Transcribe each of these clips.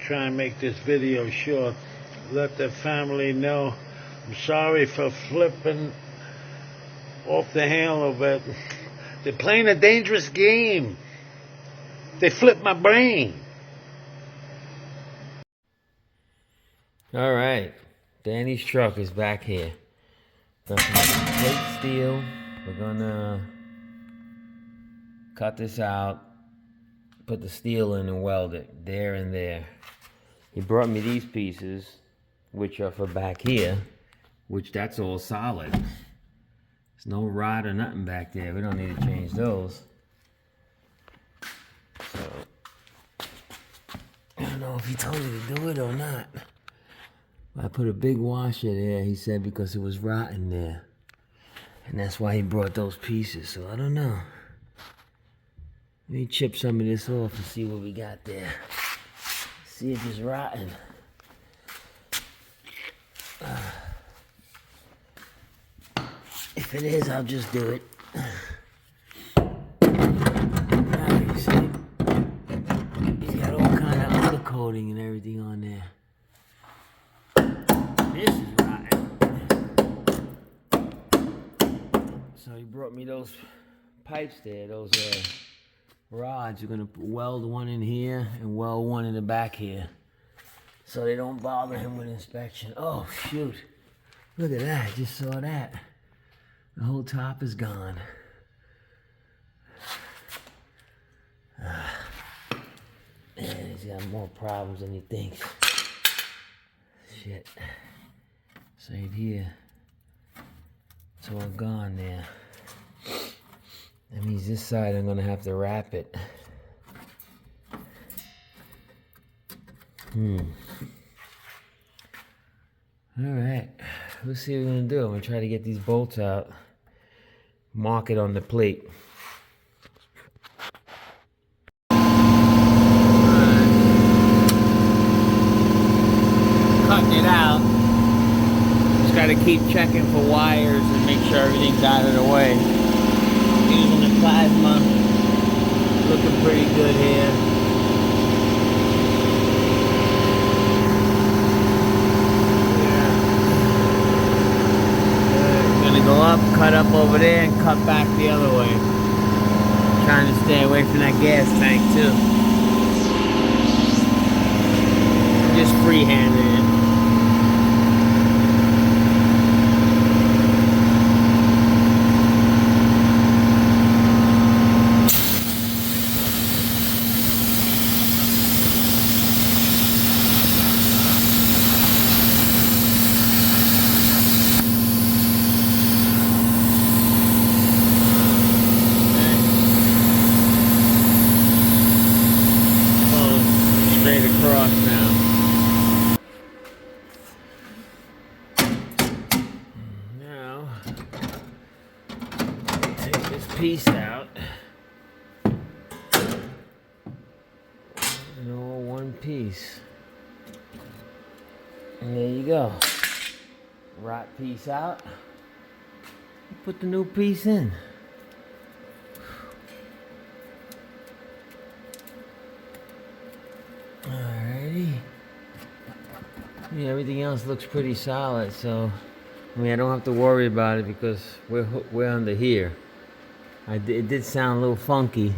try and make this video short. Let the family know I'm sorry for flipping off the handle, but they're playing a dangerous game. They flipped my brain. All right, Danny's truck is back here. Got some plate steel. We're gonna cut this out, put the steel in and weld it there and there. He brought me these pieces, which are for back here, which that's all solid. There's no rod or nothing back there. We don't need to change those. So, I don't know if he told me to do it or not. I put a big washer there, he said, because it was rotten there. And that's why he brought those pieces, so I don't know. Let me chip some of this off and see what we got there. See if it's rotten. If it is, I'll just do it. You see, he's got all kind of undercoating and everything on there. This is rotten. So he brought me those pipes there, those rods. You're gonna weld one in here and weld one in the back here, so they don't bother him with inspection. Oh shoot! Look at that! I just saw that. The whole top is gone. Man, he's got more problems than he thinks. Shit. It's right here. It's all gone there. That means this side I'm gonna have to wrap it. Alright. Let's see what we're gonna do. I'm gonna try to get these bolts out. Mark it on the plate. Cutting it out. Just gotta keep checking for wires and make sure everything's out of the way. Using the plasma. Looking pretty good here. Go up, cut up over there, and cut back the other way. Trying to stay away from that gas tank too. Just freehanding it. Across now. Now, take this piece out. And all one piece. And there you go. Rot piece out. Put the new piece in. Alrighty. Yeah, everything else looks pretty solid, so I mean I don't have to worry about it because we're under here. It did sound a little funky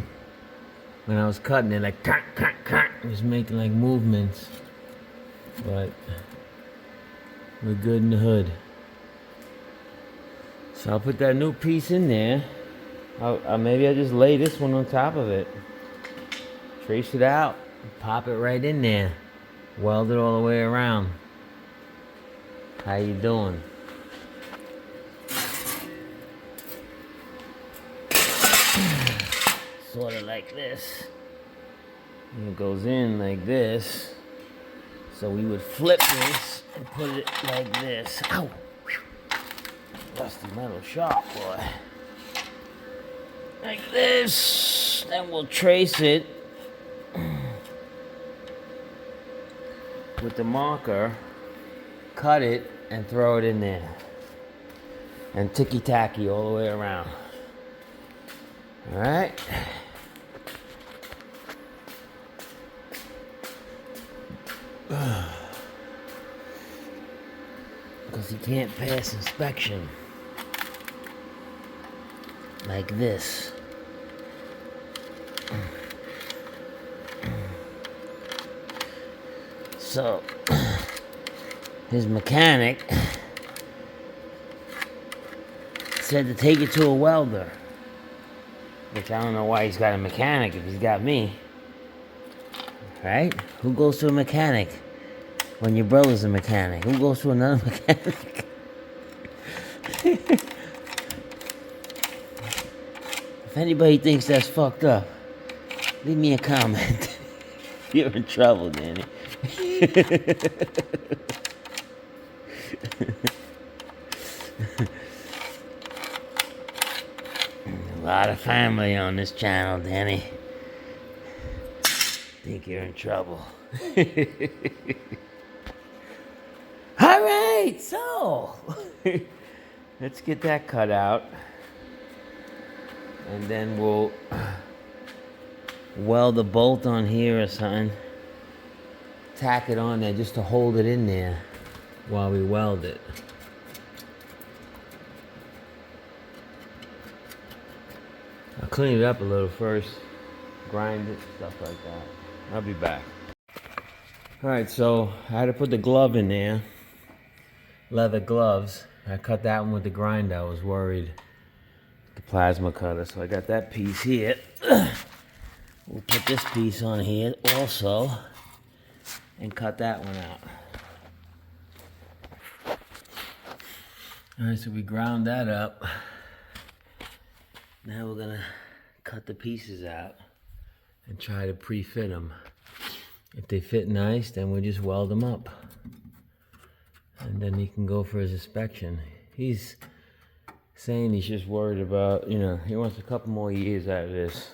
when I was cutting it, like crack, crack, crack. It was making like movements, but we're good in the hood. So I'll put that new piece in there. Maybe I'll just lay this one on top of it. Trace it out. Pop it right in there. Weld it all the way around. How you doing? Sort of like this. And it goes in like this. So we would flip this and put it like this. Ow! Rusty metal sharp, boy. Like this. Then we'll trace it with the marker, cut it, and throw it in there. And ticky-tacky all the way around. Alright? Because he can't pass inspection. Like this. So, his mechanic said to take it to a welder. Which I don't know why he's got a mechanic if he's got me. Right? Who goes to a mechanic when your brother's a mechanic? Who goes to another mechanic? If anybody thinks that's fucked up, leave me a comment. You're in trouble, Danny. A lot of family on this channel, Danny. Think you're in trouble. Alright, so let's get that cut out. And then we'll weld a bolt on here or something. Tack it on there just to hold it in there while we weld it. I'll clean it up a little first. Grind it, stuff like that. I'll be back. Alright, so I had to put the glove in there. Leather gloves. I cut that one with the grinder. I was worried. The plasma cutter. So I got that piece here. We'll put this piece on here also. And cut that one out. Alright, so we ground that up. Now we're gonna cut the pieces out and try to pre-fit them. If they fit nice, then we'll just weld them up. And then he can go for his inspection. He's saying he's just worried about, you know, he wants a couple more years out of this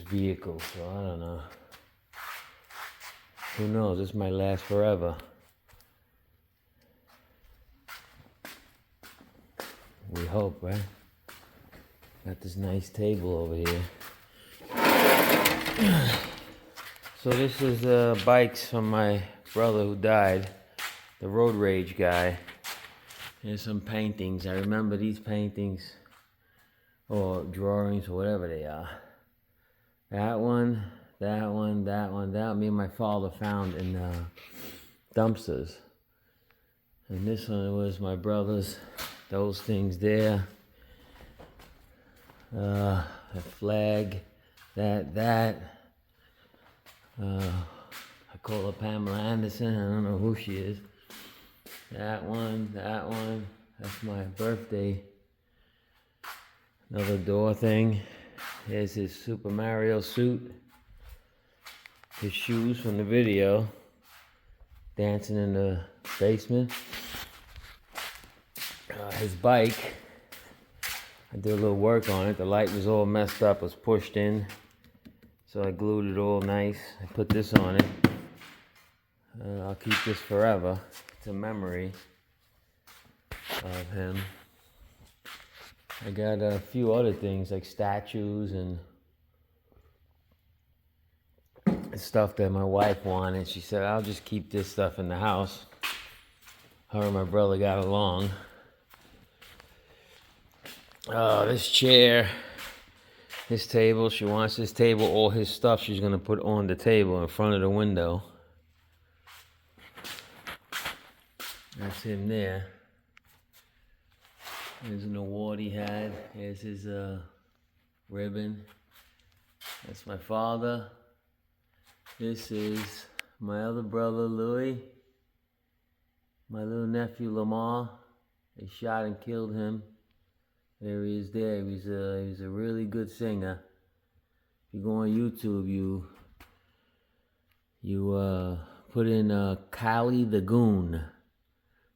vehicle, so I don't know. Who knows, this might last forever. We hope, right? Got this nice table over here. So this is bikes from my brother who died, the road rage guy. Here's some paintings. I remember these paintings, or drawings, or whatever they are. That one, that one, that one, that one, me and my father found in dumpsters. And this one was my brother's, those things there. A flag, that. I call her Pamela Anderson. I don't know who she is. That one. That's my birthday. Another door thing. Here's his Super Mario suit. His shoes from the video. Dancing in the basement. His bike. I did a little work on it. The light was all messed up, was pushed in. So I glued it all nice. I put this on it. I'll keep this forever. It's a memory of him. I got a few other things like statues and stuff that my wife wanted. She said, I'll just keep this stuff in the house. Her and my brother got along. This chair, this table, she wants this table, all his stuff she's gonna put on the table in front of the window. That's him there. There's an award he had. Here's his ribbon. That's my father. This is my other brother, Louis. My little nephew, Lamar. They shot and killed him. There he is there. He was a really good singer. If you go on YouTube, you put in Kali the Goon,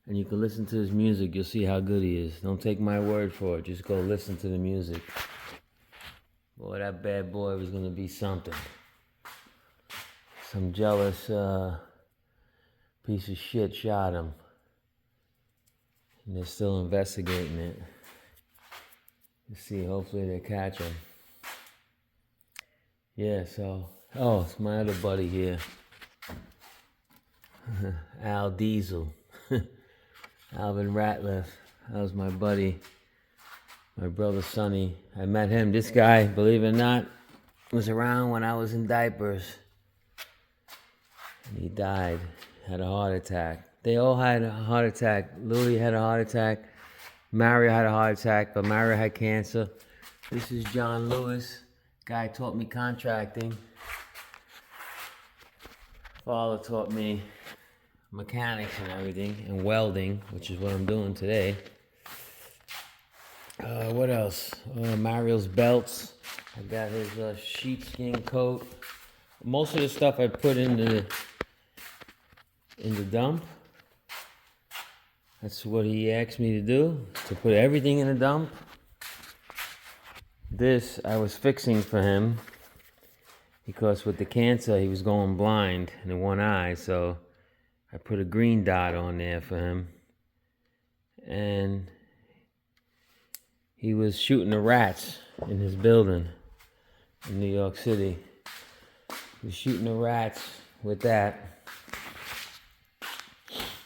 and you can listen to his music. You'll see how good he is. Don't take my word for it. Just go listen to the music. Boy, that bad boy was gonna be something. Some jealous piece of shit shot him, and they're still investigating it. Let's see, hopefully they catch him. Yeah, so, oh, it's my other buddy here. Al Diesel, Alvin Ratliff. That was my buddy, my brother Sonny. I met him. This guy, believe it or not, was around when I was in diapers. And he died, had a heart attack. They all had a heart attack. Louis had a heart attack. Mario had a heart attack, but Mario had cancer. This is John Lewis. Guy taught me contracting. Father taught me mechanics and everything, and welding, which is what I'm doing today. What else? Mario's belts. I got his sheepskin coat. Most of the stuff I put in the dump. That's what he asked me to do, to put everything in the dump. This I was fixing for him because with the cancer he was going blind in one eye, so I put a green dot on there for him. And he was shooting the rats in his building in New York City. He was shooting the rats with that.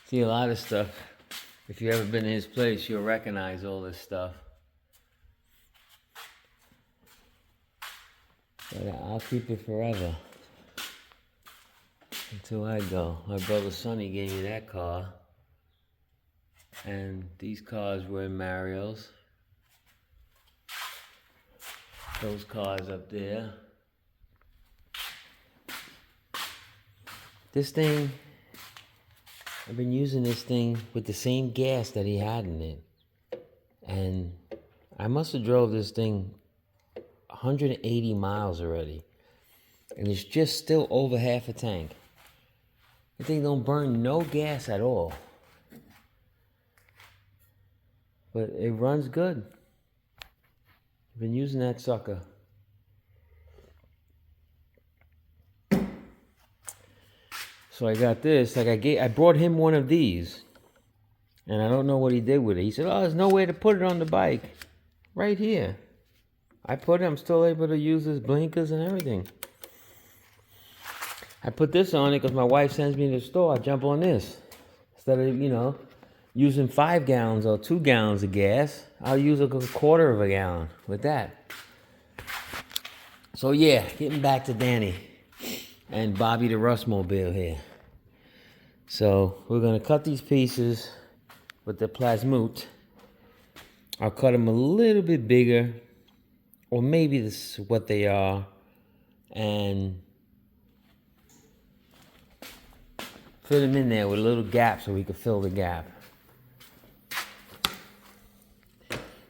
See a lot of stuff. If you've ever been to his place, you'll recognize all this stuff. But I'll keep it forever. Until I go. My brother Sonny gave me that car. And these cars were in Mario's. Those cars up there. This thing, I've been using this thing with the same gas that he had in it. And I must have drove this thing 180 miles already. And it's just still over half a tank. The thing don't burn no gas at all. But it runs good. I've been using that sucker. So I got this, I brought him one of these. And I don't know what he did with it. He said, oh, there's no way to put it on the bike. Right here. I put it, I'm still able to use his blinkers and everything. I put this on it because my wife sends me to the store. I jump on this. Instead of, using 5 gallons or 2 gallons of gas, I'll use a quarter of a gallon with that. So yeah, getting back to Danny and Bobby the Rustmobile here. So we're going to cut these pieces with the Plasmute. I'll cut them a little bit bigger, or maybe this is what they are, and fit them in there with a little gap so we can fill the gap.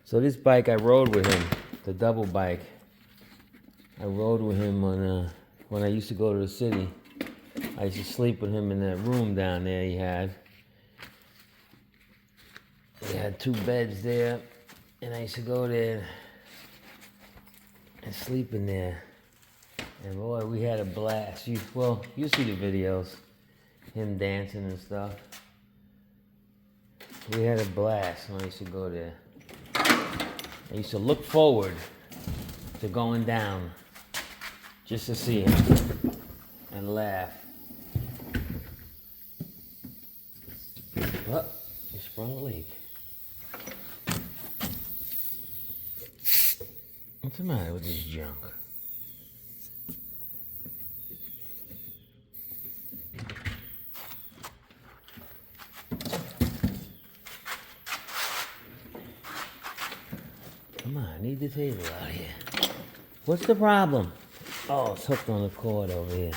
So this bike I rode with him, the double bike. I rode with him on when I used to go to the city. I used to sleep with him in that room down there he had. He had 2 beds there, and I used to go there and sleep in there. And boy, we had a blast. You see the videos, him dancing and stuff. We had a blast when I used to go there. I used to look forward to going down just to see him and laugh. Oh, you sprung a leak. What's the matter with this junk? Come on, I need the table out here. What's the problem? Oh, it's hooked on the cord over here.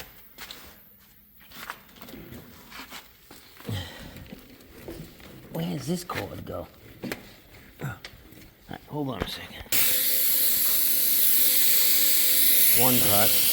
Where does this cord go? All right, hold on a second. One cut.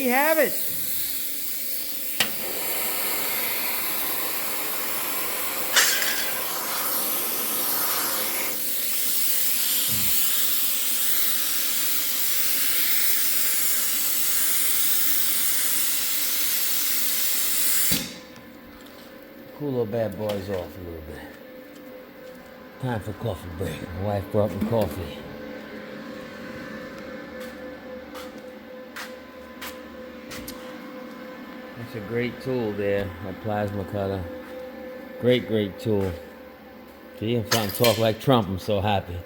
you have it. Cool little bad boys off a little bit. Time for coffee break. My wife brought me coffee. That's a great tool there, a plasma cutter. Great tool. See, I'm starting to talk like Trump. I'm so happy.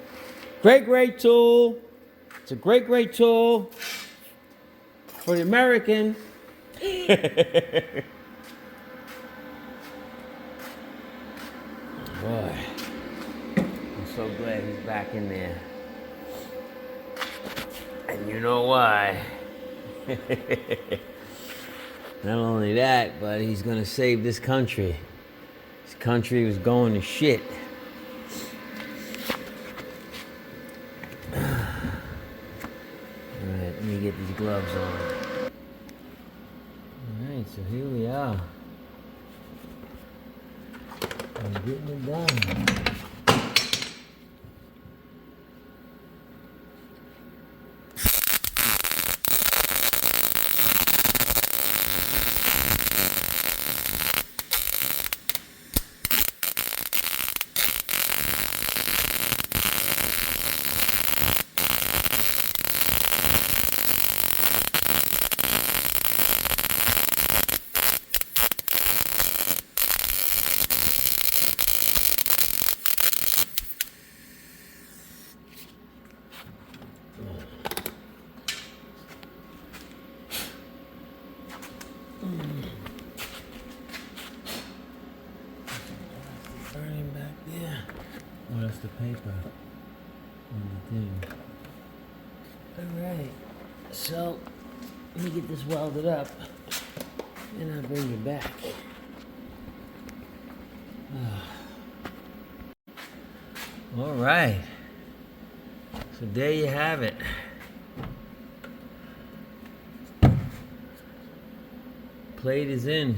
Great tool. It's a great tool for the American. Boy, I'm so glad he's back in there. And you know why. Not only that, but he's gonna save this country. This country was going to shit. Alright, let me get these gloves on. Alright, so here we are. I'm getting it done. Burning back there. Oh, that's the paper on the thing. Alright, so let me get this welded up and I'll bring you back. Alright, so there you have it. Plate is in.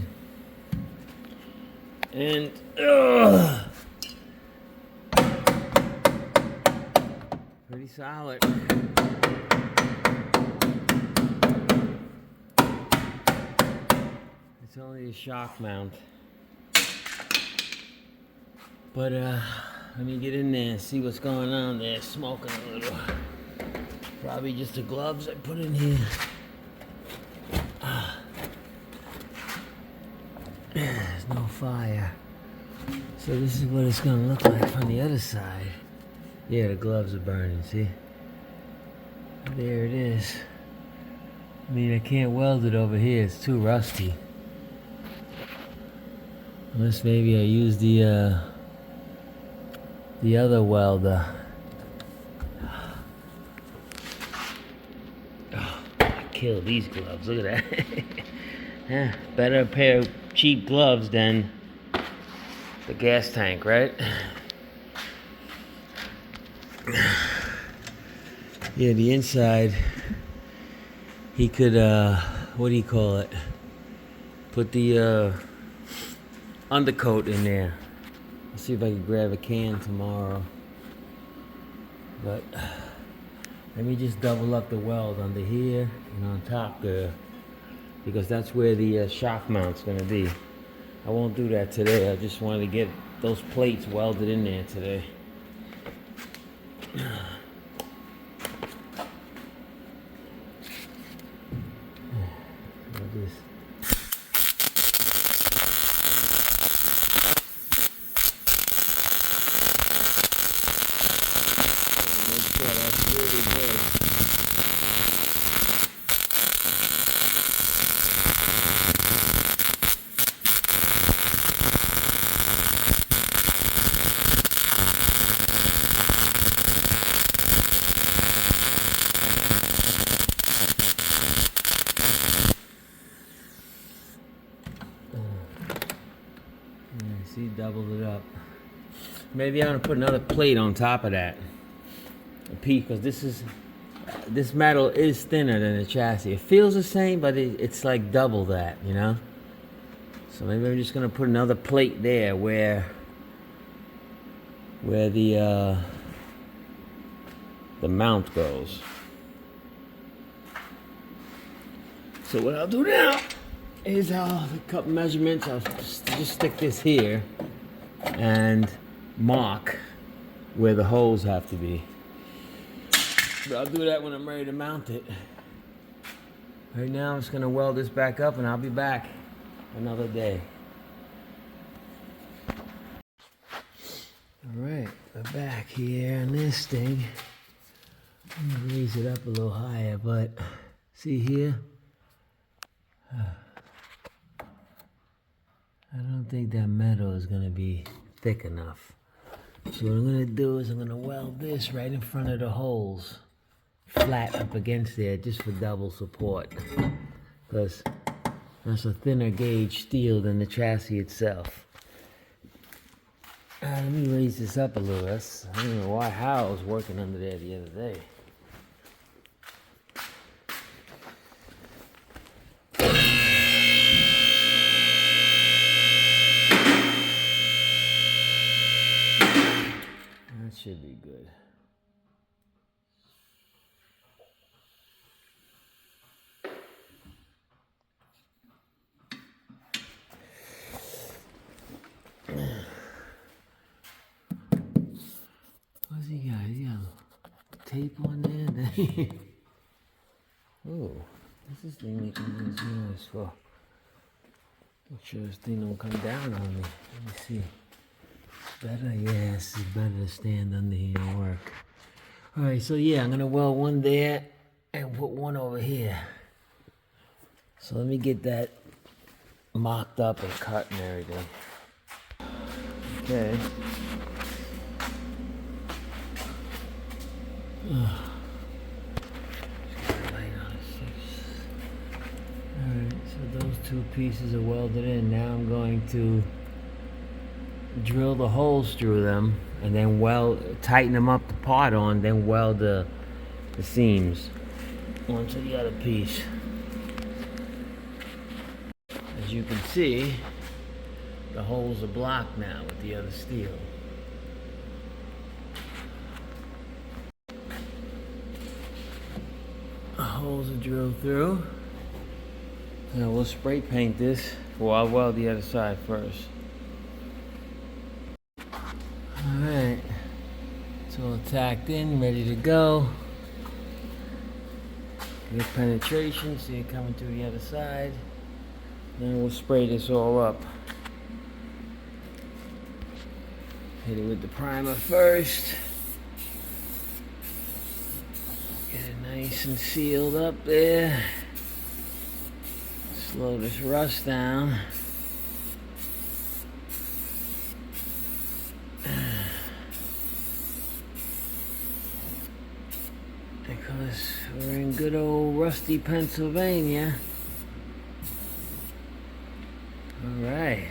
And pretty solid. It's only a shock mount. But let me get in there and see what's going on there. Smoking a little. Probably just the gloves I put in here. There's no fire. So this is what it's gonna look like from the other side. Yeah, the gloves are burning, see? There it is. I mean, I can't weld it over here, it's too rusty. Unless maybe I use the other welder. Oh, I killed these gloves, look at that. Yeah, better a pair of cheap gloves than the gas tank, right? Yeah, the inside, he could, what do you call it? Put the undercoat in there. Let's see if I can grab a can tomorrow. But let me just double up the weld under here and on top there, because that's where the shock mount's gonna be. I won't do that today. I just wanted to get those plates welded in there today. See, doubled it up. Maybe I'm gonna put another plate on top of that. A piece, because this is This metal is thinner than the chassis. It feels the same, but it's like double that, you know? So maybe I'm just gonna put another plate there where the mount goes. So what I'll do now is I'll cut measurements. I'll just stick this here and mark where the holes have to be. But I'll do that when I'm ready to mount it. Right now I'm just gonna weld this back up and I'll be back another day. Alright, we're back here on this thing. I'm gonna raise it up a little higher, but see here? I don't think that metal is gonna be thick enough. So what I'm gonna do is I'm gonna weld this right in front of the holes, flat up against there, just for double support. Because that's a thinner gauge steel than the chassis itself. Let me raise this up a little. I don't know how I was working under there the other day. That should be good. What's he got? He got tape on there? Oh, what's this thing making this noise for? Make sure this thing don't come down on me. Let me see. Better? Yes, it's better to stand under here and work. Alright, so yeah, I'm gonna weld one there and put one over here. So let me get that mocked up and cut and everything. Okay. Alright, so those two pieces are welded in. Now I'm going to drill the holes through them and then tighten them up to part on, then weld the seams onto the other piece. As you can see, the holes are blocked now with the other steel. The holes are drilled through. Now we'll spray paint this, or I'll weld the other side first. Alright, it's all tacked in, ready to go. Good penetration, see it coming through the other side. Then we'll spray this all up. Hit it with the primer first. Get it nice and sealed up there. Slow this rust down. Because we're in good old rusty Pennsylvania. All right.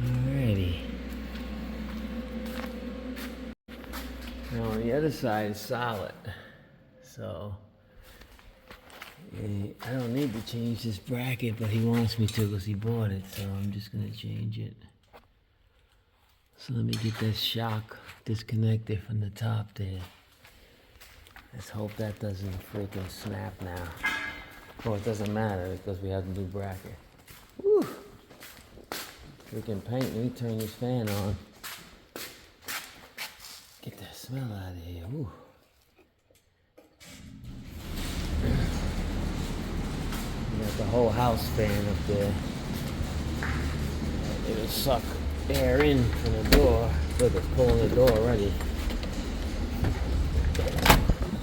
Alrighty. Now on the other side is solid, so I don't need to change this bracket, but he wants me to because he bought it, so I'm just gonna change it. So let me get this shock disconnected from the top there. Let's hope that doesn't freaking snap now. Oh, it doesn't matter because we have the new bracket. Woo! Freaking paint. Let me turn this fan on. Get that smell out of here. Woo. the whole house fan up there. It'll suck air in from the door. Look, it's pulling the door already.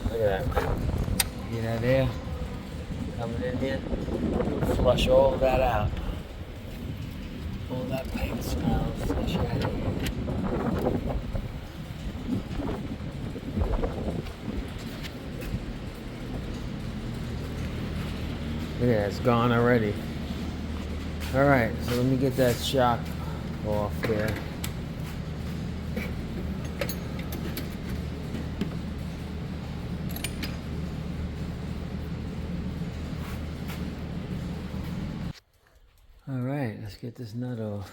Look at that. See that air coming in here? It'll flush all that out. All that paint smell, flush out of here. Yeah, it's gone already. Alright, so let me get that shock off there. Alright, let's get this nut off.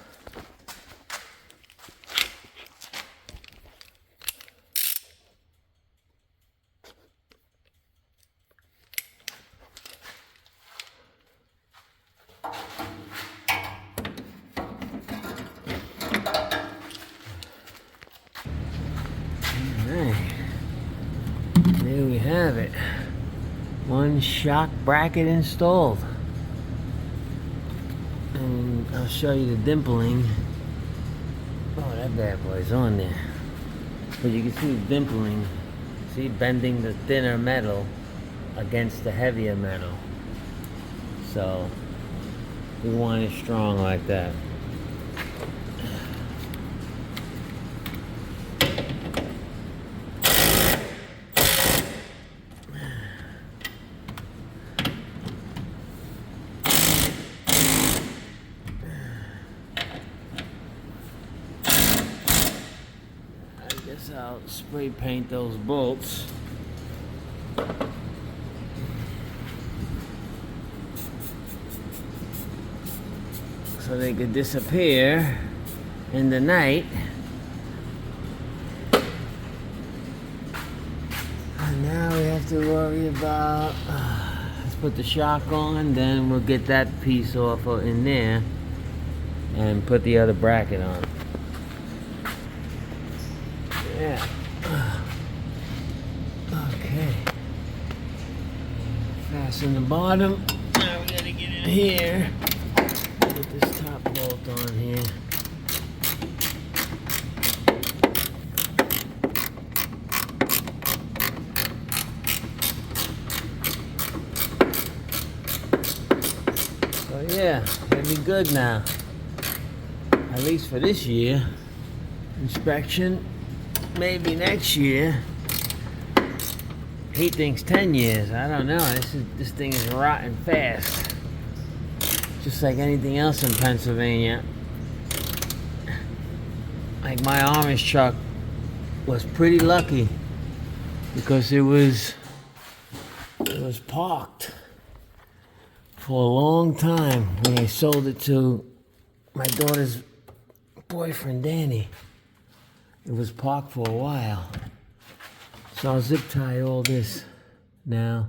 There we have it. One shock bracket installed. And I'll show you the dimpling. Oh, that bad boy's on there. But you can see the dimpling. See, bending the thinner metal against the heavier metal. So, we want it strong like that. I'll spray paint those bolts. So they could disappear in the night. And now we have to worry about, let's put the shock on, then we'll get that piece off in there and put the other bracket on. Yeah. Okay. Fasten the bottom. Now we gotta get in here. Put this top bolt on here. So yeah, it'll be good now. At least for this year. Inspection. Maybe next year. He thinks 10 years. I don't know. This thing is rotting fast. Just like anything else in Pennsylvania. Like my Amish truck was pretty lucky because it was parked for a long time when I sold it to my daughter's boyfriend, Danny. It was parked for a while. So I'll zip tie all this now.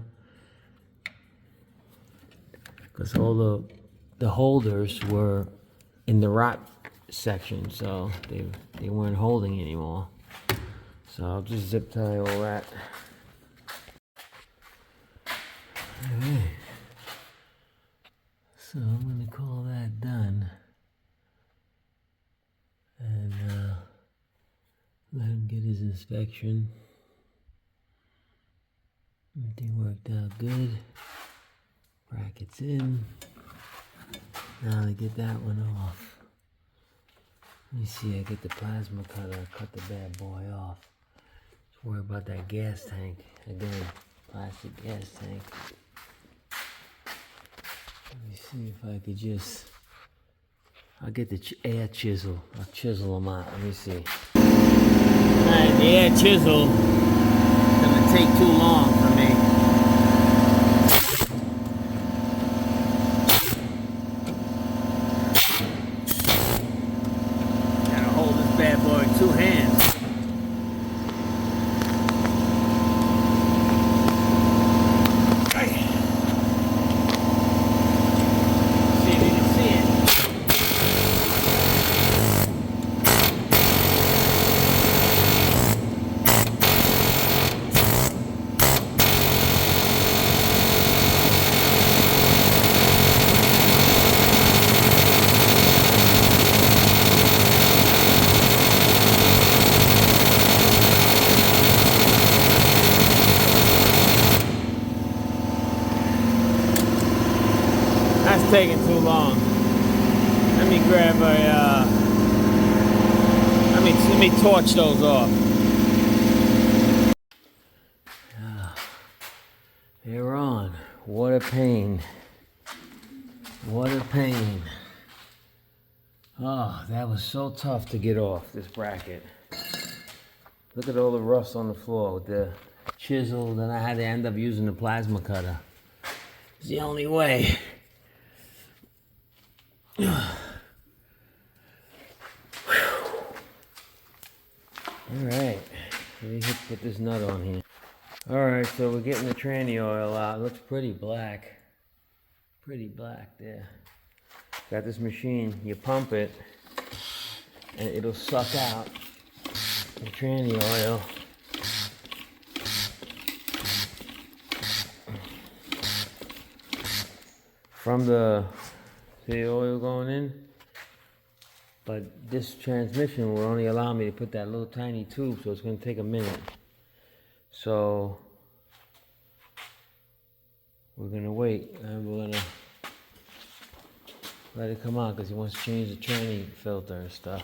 Because all the holders were in the rot section, so they weren't holding anymore. So I'll just zip tie all that. Alright. So I'm gonna call that done. And let him get his inspection. Everything worked out good. Brackets in. Now to get that one off. Let me see, I get the plasma cutter, cut the bad boy off. Just worry about that gas tank. Again, plastic gas tank. Let me see if I could just, I'll get the air chisel. I'll chisel them out. Let me see. Alright, the air chisel is gonna take too long for me. Gotta hold this bad boy in 2 hands. taking too long. Let me grab a, let me torch those off. They're on. What a pain. What a pain. Oh, that was so tough to get off this bracket. Look at all the rust on the floor with the chisel. Then I had to end up using the plasma cutter. It's the only way. Alright, let me put this nut on here. Alright, so we're getting the tranny oil out. It looks pretty black. Pretty black there. Got this machine, you pump it, and it'll suck out the tranny oil. From the oil going in. But this transmission will only allow me to put that little tiny tube, so it's going to take a minute. So we're going to wait, and we're going to let it come out because he wants to change the tranny filter and stuff.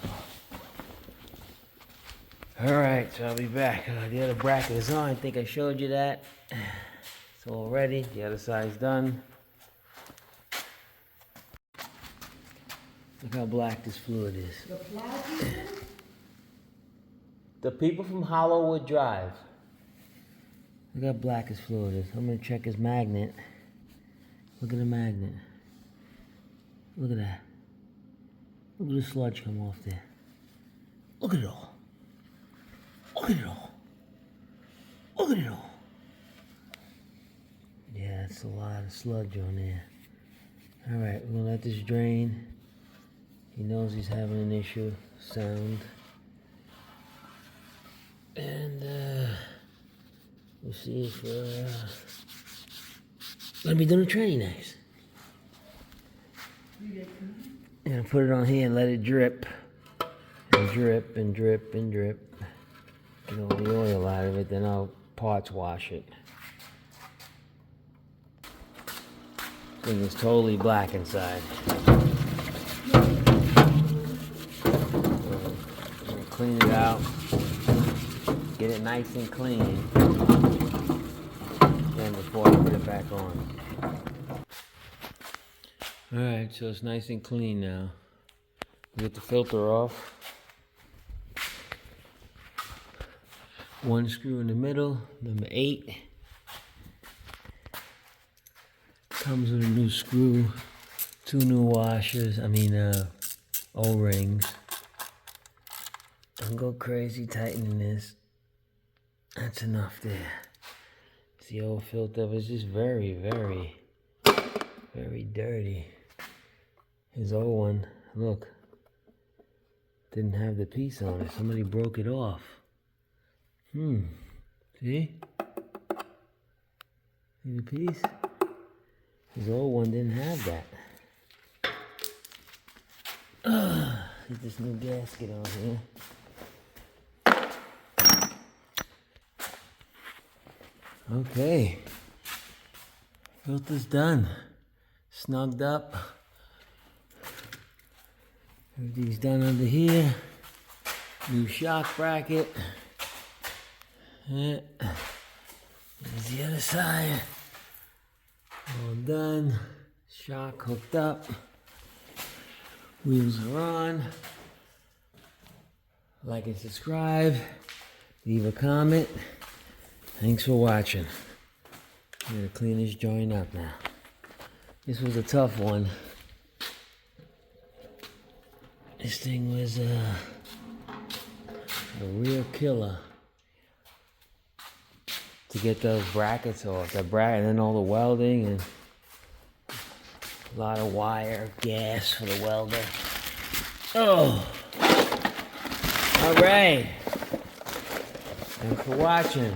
Alright, so I'll be back. The other bracket is on. I think I showed you that. It's all ready. The other side's done. Look how black this fluid is. The people from Hollowwood Drive. Look how black his fluid is. I'm going to check his magnet. Look at the magnet. Look at that. Look at the sludge come off there. Look at it all. Look at it all. Look at it all. Yeah, it's a lot of sludge on there. Alright, we're going to let this drain. He knows he's having an issue. Sound. And we'll see if we're gonna be doing a tranny next. I'm gonna put it on here and let it drip. And drip and drip and drip. Get all the oil out of it, then I'll parts wash it. Thing is totally black inside. Clean it out, get it nice and clean, then before I put it back on. Alright, so it's nice and clean now. Get the filter off. One screw in the middle, number 8. Comes with a new screw, 2 new washers, O-rings. Don't go crazy tightening this. That's enough there. It's the old filter, but it's just very, very, very dirty. His old one, look, didn't have the piece on it. Somebody broke it off. See? See the piece? His old one didn't have that. Get this new gasket on here. Okay, filter's done, snugged up, everything's done under here, new shock bracket, yeah. There's the other side, all done, shock hooked up, wheels are on. Like and subscribe, leave a comment. Thanks for watching. I'm gonna clean this joint up now. This was a tough one. This thing was a real killer to get those brackets off. The bracket, and then all the welding and a lot of wire, gas for the welder. Oh, all right. Thanks for watching.